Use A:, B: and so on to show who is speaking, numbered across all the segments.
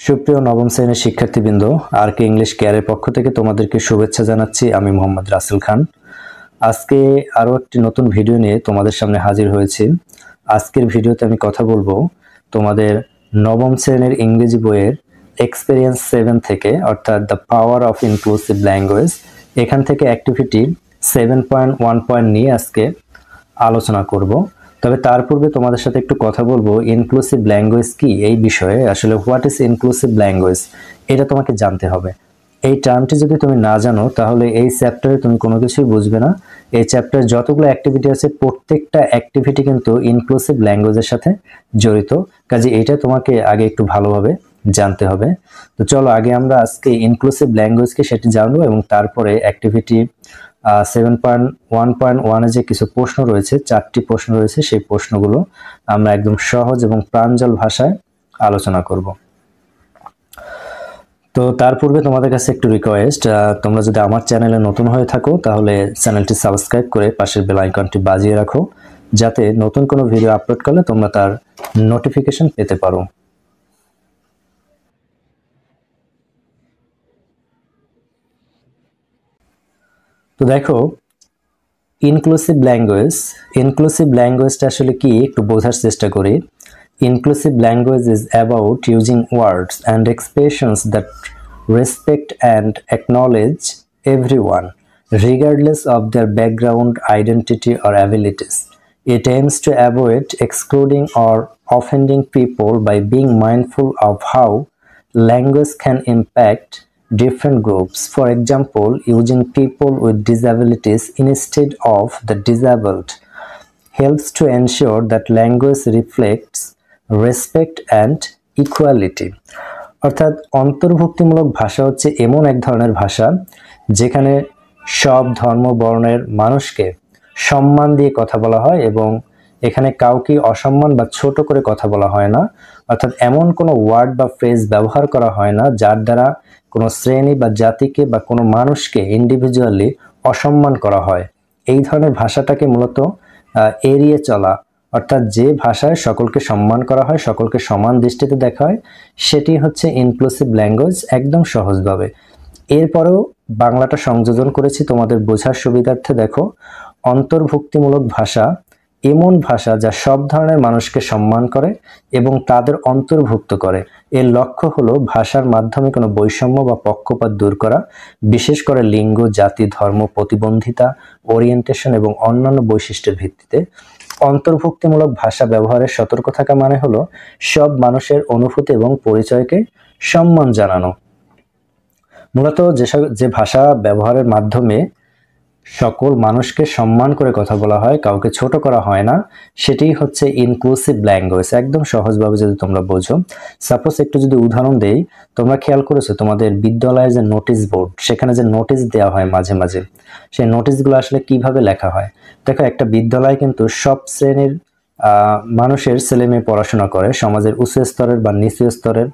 A: সুপ্রিয় নবম শ্রেণীর শিক্ষার্থীবৃন্দ, আর কে ইংলিশ কেয়ারের পক্ষ থেকে তোমাদেরকে শুভেচ্ছা জানাচ্ছি। আমি মোহাম্মদ রাসেল খান। আজকে আরও একটি নতুন ভিডিও নিয়ে তোমাদের সামনে হাজির হয়েছি। আজকের ভিডিওতে আমি কথা বলবো তোমাদের নবম শ্রেণীর ইংরেজি বইয়ের এক্সপেরিয়েন্স 7 থেকে, অর্থাৎ the power of inclusive language, এখান থেকে অ্যাক্টিভিটি 7.1 নিয়ে আজকে আলোচনা করব। তবে তার পূর্বে তোমাদের সাথে একটু কথা বলবো ইনক্লুসিভ ল্যাঙ্গুয়েজ কি, এই বিষয়ে। আসলে হোয়াট ইজ ইনক্লুসিভ ল্যাঙ্গুয়েজ, এটা তোমাকে জানতে হবে। এই টার্মটি যদি তুমি না জানো তাহলে এই চ্যাপ্টারে তুমি কোনো কিছুই বুঝবে না। এই চ্যাপ্টারে যতগুলো অ্যাক্টিভিটি আছে প্রত্যেকটা অ্যাক্টিভিটি কিন্তু ইনক্লুসিভ ল্যাঙ্গুয়েজের সাথে জড়িত। কাজে এটা তোমাকে আগে একটু ভালোভাবে জানতে হবে। তো চলো আগে আমরা আজকে ইনক্লুসিভ ল্যাঙ্গুয়েজকে সেটি জানবো এবং তারপরে অ্যাক্টিভিটি 7.1.1 যে কিছু প্রশ্ন রয়েছে, 4টি প্রশ্ন রয়েছে, সেই প্রশ্নগুলো আমরা একদম সহজ এবং প্রাঞ্জল ভাষায় আলোচনা করব। তো তার পূর্বে তোমাদের কাছে একটু রিকোয়েস্ট, তোমরা যদি আমার চ্যানেলে নতুন হয়ে থাকো তাহলে চ্যানেলটি সাবস্ক্রাইব করে পাশের বেল আইকনটি বাজিয়ে রাখো, যাতে নতুন কোনো ভিডিও আপলোড করলে তোমরা তার নোটিফিকেশন পেতে পারো। তো দেখো, ইনক্লুসিভ ল্যাঙ্গুয়েজটা আসলে কি একটু বোঝার চেষ্টা করি। Inclusive language is about using words and expressions that respect and acknowledge everyone, regardless of their background, identity, or abilities. It aims to avoid excluding or offending people by being mindful of how language can impact different groups. For example, using people with disabilities instead of the disabled helps to ensure that language reflects respect and equality. অর্থাৎ অন্তর্ভুক্তিমূলক ভাষা হচ্ছে এমন এক ধরনের ভাষা যেখানে সব ধর্ম বর্ণের মানুষকে সম্মান দিয়ে কথা বলা হয় এবং এখানে কাউকে অসম্মান বা ছোট করে কথা বলা হয় না। অর্থাৎ এমন কোনো ওয়ার্ড বা ফ্রেজ ব্যবহার করা হয় না যার দ্বারা কোনো শ্রেণী বা জাতিকে বা কোনো মানুষকে ইন্ডিভিজুয়ালি অসম্মান করা হয়। এই ধরনের ভাষাটাকে মূলত এড়িয়ে চলা, অর্থাৎ যে ভাষায় সকলকে সম্মান করা হয়, সকলকে সমান দৃষ্টিতে দেখা হয়, সেটি হচ্ছে ইনক্লুসিভ ল্যাঙ্গুয়েজ, একদম সহজভাবে। এরপরেও বাংলাটা সংযোজন করেছি তোমাদের বোঝার সুবিধার্থে। দেখো, অন্তর্ভুক্তিমূলক ভাষা এমন ভাষা যা সব ধরনের মানুষকে সম্মান করে এবং তাদের অন্তর্ভুক্ত করে। এর লক্ষ্য হলো ভাষার মাধ্যমে কোনো বৈষম্য বা পক্ষপাত দূর করা, বিশেষ করে লিঙ্গ, জাতি, ধর্ম, প্রতিবন্ধিতা, ওরিয়েন্টেশন এবং অন্যান্য বৈশিষ্ট্যের ভিত্তিতে। অন্তর্ভুক্তিমূলক ভাষা ব্যবহারের সতর্ক থাকা মানে হলো সব মানুষের অনুভূতি এবং পরিচয়কে সম্মান জানানো। মূলত যে ভাষা ব্যবহারের মাধ্যমে সকল মানুষকে সম্মান করে কথা বলা হয়, কাউকে ছোট করা হয় না, সেটাই হচ্ছে ইনক্লুসিভ ল্যাঙ্গুয়েজ। একদম সহজভাবে যদি তোমরা বোঝো, সাপোজ একটু যদি উদাহরণ দেই, তোমরা খেয়াল করেছো তোমাদের বিদ্যালয়ের যে নোটিশ বোর্ড, সেখানে যে নোটিশ দেওয়া হয় মাঝে মাঝে, সেই নোটিশগুলো আসলে কিভাবে লেখা হয়। দেখো, একটা বিদ্যালয় কিন্তু সব শ্রেণীর মানুষের ছেলে মেয়ে পড়াশোনা করে, সমাজের উচ্চ স্তরের বা নিচু স্তরের,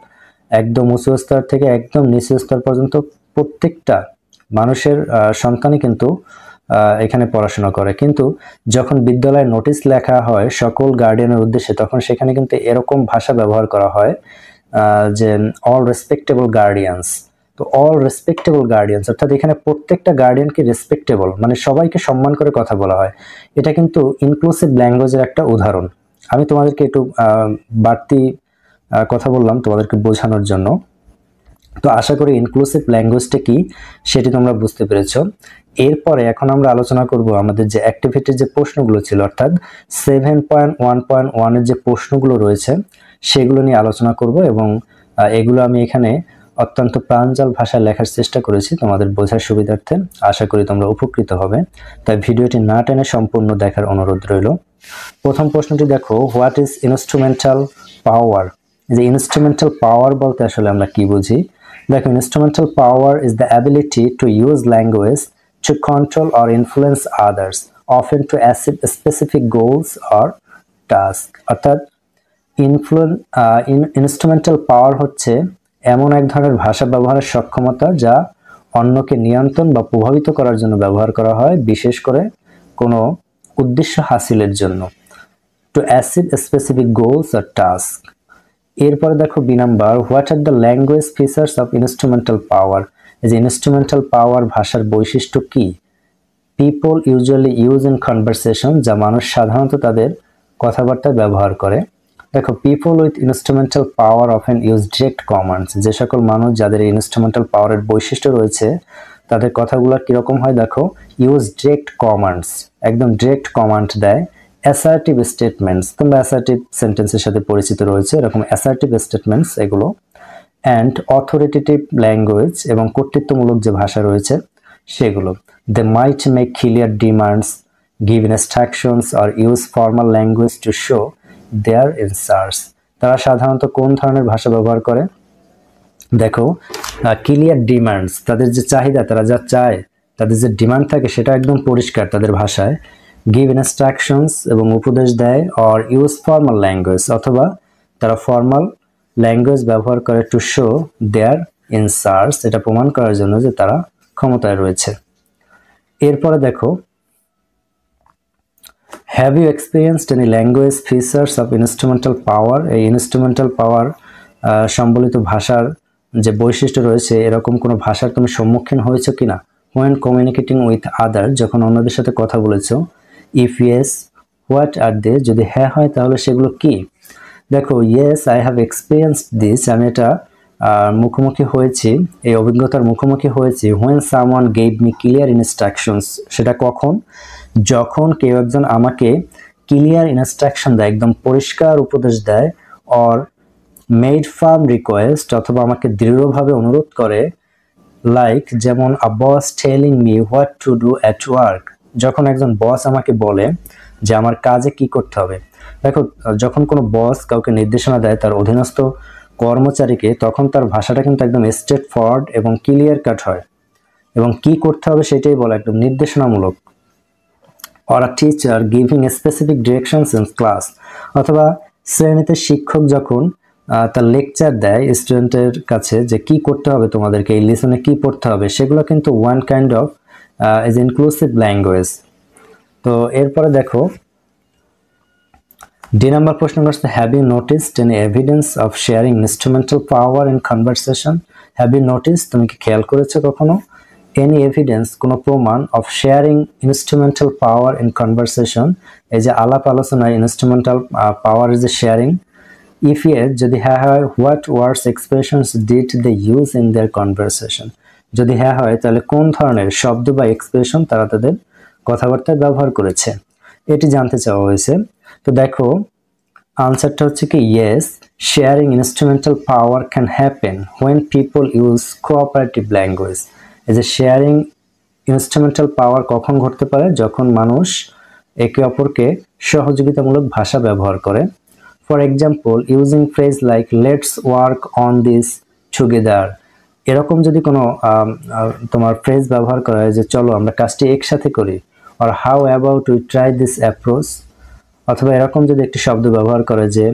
A: একদম উঁচু স্তর থেকে একদম নিচু স্তর পর্যন্ত প্রত্যেকটা মানুষের সন্তানই কিন্তু এখানে পড়াশোনা করে। কিন্তু যখন বিদ্যালয়ে নোটিশ লেখা হয় সকল গার্ডিয়ানের উদ্দেশ্যে, তখন সেখানে কিন্তু এরকম ভাষা ব্যবহার করা হয় যে অল রেসপেক্টেবল গার্ডিয়ানস। তো অল রেসপেক্টেবল গার্ডিয়ানস অর্থাৎ এখানে প্রত্যেকটা গার্ডিয়ানকে রেসপেক্টেবল মানে সবাইকে সম্মান করে কথা বলা হয়। এটা কিন্তু ইনক্লুসিভ ল্যাঙ্গুয়েজের একটা উদাহরণ। আমি তোমাদেরকে একটু বাড়তি কথা বললাম তোমাদেরকে বোঝানোর জন্য। তো আশা করি ইনক্লুসিভ ল্যাঙ্গুয়েজটা কি সেটি তোমরা বুঝতে পেরেছো। এরপরে এখন আমরা আলোচনা করব আমাদের যে অ্যাক্টিভিটির যে প্রশ্নগুলো ছিল, অর্থাৎ 7.1.1 এর যে প্রশ্নগুলো রয়েছে সেগুলো নিয়ে আলোচনা করব এবং এগুলো আমি এখানে অত্যন্ত প্রাঞ্জল ভাষায় লেখার চেষ্টা করেছি তোমাদের বোঝার সুবিধার্থে। আশা করি তোমরা উপকৃত হবে, তাই ভিডিওটি না টেনে সম্পূর্ণ দেখার অনুরোধ রইল। প্রথম প্রশ্নটি দেখো, হোয়াট ইজ ইনস্ট্রুমেন্টাল পাওয়ার। যে ইনস্ট্রুমেন্টাল পাওয়ার বলতে আসলে আমরা কি বুঝি। দেখো, instrumental power is the ability to use language to control or influence others, often to achieve specific goals or tasks. অর্থাৎ ইনস্ট্রুমেন্টাল পাওয়ার হচ্ছে এমন এক ধরনের ভাষা ব্যবহারের সক্ষমতা যা অন্যকে নিয়ন্ত্রণ বা প্রভাবিত করার জন্য ব্যবহার করা হয়, বিশেষ করে কোনো উদ্দেশ্য হাসিলের জন্য। To achieve specific goals or tasks. এরপরে দেখো B number, what are the language features of instrumental power. এই যে ইনস্ট্রুমেন্টাল পাওয়ার ভাষার বৈশিষ্ট্য কি? People usually use in conversation, যা মানুষ সাধারণত তাদের কথাবার্তায় ব্যবহার করে। দেখো people with instrumental power often use direct commands, যে সকল মানুষ যাদের ইনস্ট্রুমেন্টাল পাওয়ারের বৈশিষ্ট্য রয়েছে তাদের কথাগুলো কিরকম হয় দেখো, ইউজ ডিরেক্ট কমান্ডস, একদম ডিরেক্ট কমান্ড দেয়। অ্যাসার্টিভ স্টেটমেন্টস, তোমরা অ্যাসার্টিভ সেন্টেন্সের সাথে পরিচিত রয়েছে, এরকম অ্যাসার্টিভ স্টেটমেন্টস এগুলো। অ্যান্ড অথরিটেটিভ ল্যাঙ্গুয়েজ, এবং কর্তৃত্বমূলক যে ভাষা রয়েছে সেগুলো। They might make clear demands, give instructions or use formal language to show their answers. তারা সাধারণত কোন ধরনের ভাষা ব্যবহার করে? দেখো ক্লিয়ার ডিমান্ডস, তাদের যে চাহিদা, তারা যা চায়, তাদের যে ডিমান্ড থাকে সেটা একদম পরিষ্কার তাদের ভাষায়। গিভ ইনস্ট্রাকশনস, এবং উপদেশ দেয়। অর ইউজ ফর্মাল ল্যাঙ্গুয়েজ, অথবা তারা ফর্মাল ল্যাঙ্গুয়েজ ব্যবহার করে টু শো দেয়ার এনসার্স, এটা প্রমাণ করার জন্য যে তারা ক্ষমতায় রয়েছে। এরপরে দেখো, have you experienced any language features of instrumental power. এই ইনস্ট্রুমেন্টাল পাওয়ার সম্বলিত ভাষার যে বৈশিষ্ট্য রয়েছে, এরকম কোনো ভাষার তুমি সম্মুখীন হয়েছো কিনা? হোয়েন কমিউনিকেটিং উইথ আদার, যখন অন্যদের সাথে কথা বলেছো। ইফ ইয়েস, হোয়াট আর দে, যদি হ্যাঁ হয় তাহলে সেগুলো কি? দেখো yes I have experienced this, আমি এটা মুখোমুখি হয়েছি, এই অভিজ্ঞতার মুখোমুখি হয়েছি। When someone gave me clear instructions, সেটা কখন? যখন কেউ একজন আমাকে ক্লিয়ার ইনস্ট্রাকশন দেয়, একদম পরিষ্কার উপদেশ দেয়। অর মেড ফার্ম রিকোয়েস্ট, অথবা আমাকে দৃঢ়ভাবে অনুরোধ করে। লাইক যেমন a boss telling me what to do at work, যখন একজন বস আমাকে বলে যে আমার কাজে কি করতে হবে। দেখো যখন কোনো বস কাউকে নির্দেশনা দেয় তার অধীনস্থ কর্মচারীকে, তখন তার ভাষাটা কিন্তু একদম স্ট্রেট ফরওয়ার্ড এবং ক্লিয়ার কাট হয়, এবং কি করতে হবে সেটাই বলে, একদম নির্দেশনামূলক। Or a teacher giving specific directions in class, অথবা শ্রেণীতে শিক্ষক যখন তার লেকচার দেয় স্টুডেন্টের কাছে যে কি করতে হবে তোমাদেরকে, এই লেসনে কি পড়তে হবে, সেগুলো কিন্তু one kind of is inclusive language. তো এরপরে দেখো ডি নাম্বার প্রশ্ন করছে, have you noticed any evidence of sharing instrumental power in conversation. Have you notice, তুমি কি খেয়াল করেছো কখনো? এনি এভিডেন্স, কোনো প্রমাণ, of sharing instrumental power in conversation, এই যে আলাপ আলোচনায় ইনস্ট্রুমেন্টাল পাওয়ারের যে শেয়ারিং। ইফ ইয়েস, যদি হ্যাঁ হয়, what words expressions did they use in their conversation, যদি হ্যাঁ হয় তাহলে কোন ধরনের শব্দ বা এক্সপ্রেশন তারা তাদের কথাবার্তায় ব্যবহার করেছে, এটি জানতে চাওয়া হয়েছে। তো দেখো আনসারটা হচ্ছে কি yes, sharing instrumental power can happen when people use cooperative language. এই যে শেয়ারিং ইনস্ট্রুমেন্টাল পাওয়ার কখন ঘটতে পারে? যখন মানুষ একে অপরকে সহযোগিতামূলক ভাষা ব্যবহার করে। For example using phrase like let's work on this together, এরকম যদি কোনো তোমার ফ্রেজ ব্যবহার করা হয় যে চলো আমরা কাজটি একসাথে করি। Or how about we try this approach, অথবা এরকম যদি একটি শব্দ ব্যবহার করে যে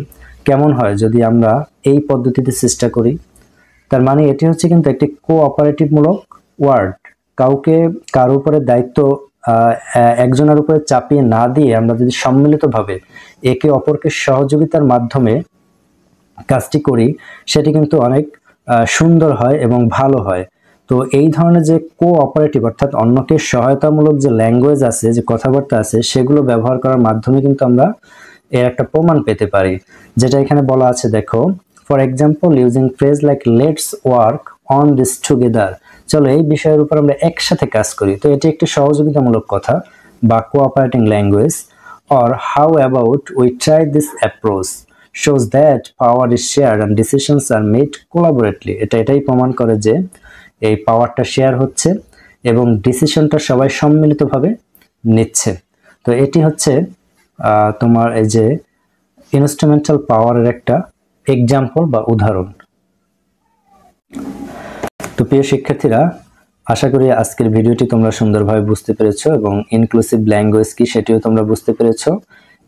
A: কেমন হয় যদি আমরা এই পদ্ধতিতে চেষ্টা করি। তার মানে এটি হচ্ছে কিন্তু একটি কোঅপারেটিভ মূলক ওয়ার্ড। কারো উপরে দায়িত্ব একজনের উপরে চাপিয়ে না দিয়ে আমরা যদি সম্মিলিতভাবে একে অপরকে সহযোগিতার মাধ্যমে কাজটি করি, সেটি কিন্তু অনেক সুন্দর হয় এবং ভালো হয়। তো এই ধরনের যে কোঅপারেটিভ অর্থাৎ অন্যকে সহায়তামূলক যে ল্যাঙ্গুয়েজ আছে, যে কথাবার্তা আছে, সেগুলো ব্যবহার করার মাধ্যমে কিন্তু আমরা এর একটা প্রমাণ পেতে পারি, যেটা এখানে বলা আছে। দেখো for example using phrase like let's work on this together, চলো এই বিষয়ের উপর আমরা একসাথে কাজ করি। তো এটি একটি সহযোগিতামূলক কথা বা cooperating language. Or how about we try this approach shows that power is shared and decisions are made collaboratively, এটাই প্রমাণ করে যে এই পাওয়ারটা শেয়ার হচ্ছে এবং ডিসিশনটা সবাই সম্মিলিতভাবে নিচ্ছে। তো এটি হচ্ছে তোমার এই যে ইনস্ট্রুমেন্টাল পাওয়ারের একটা এক্সাম্পল বা উদাহরণ। তো প্রিয় শিক্ষার্থীরা, আশা করি আজকের ভিডিওটি তোমরা সুন্দরভাবে বুঝতে পেরেছো এবং ইনক্লুসিভ ল্যাঙ্গুয়েজ কি সেটিও তোমরা বুঝতে পেরেছো,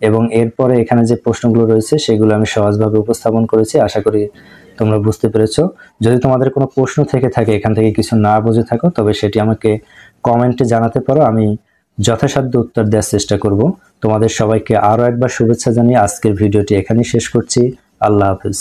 A: এবং এরপরে এখানে যে প্রশ্নগুলো রয়েছে সেগুলো আমি সহজভাবে উপস্থাপন করেছি। আশা করি তোমরা বুঝতে পেরেছো। যদি তোমাদের কোনো প্রশ্ন থেকে থাকে, এখান থেকে কিছু না বুঝে থাকো, তবে সেটি আমাকে কমেন্টে জানাতে পারো, আমি যথাসাধ্য উত্তর দেওয়ার চেষ্টা করব। তোমাদের সবাইকে আরও একবার শুভেচ্ছা জানিয়ে আজকের ভিডিওটি এখানেই শেষ করছি। আল্লাহ হাফিজ।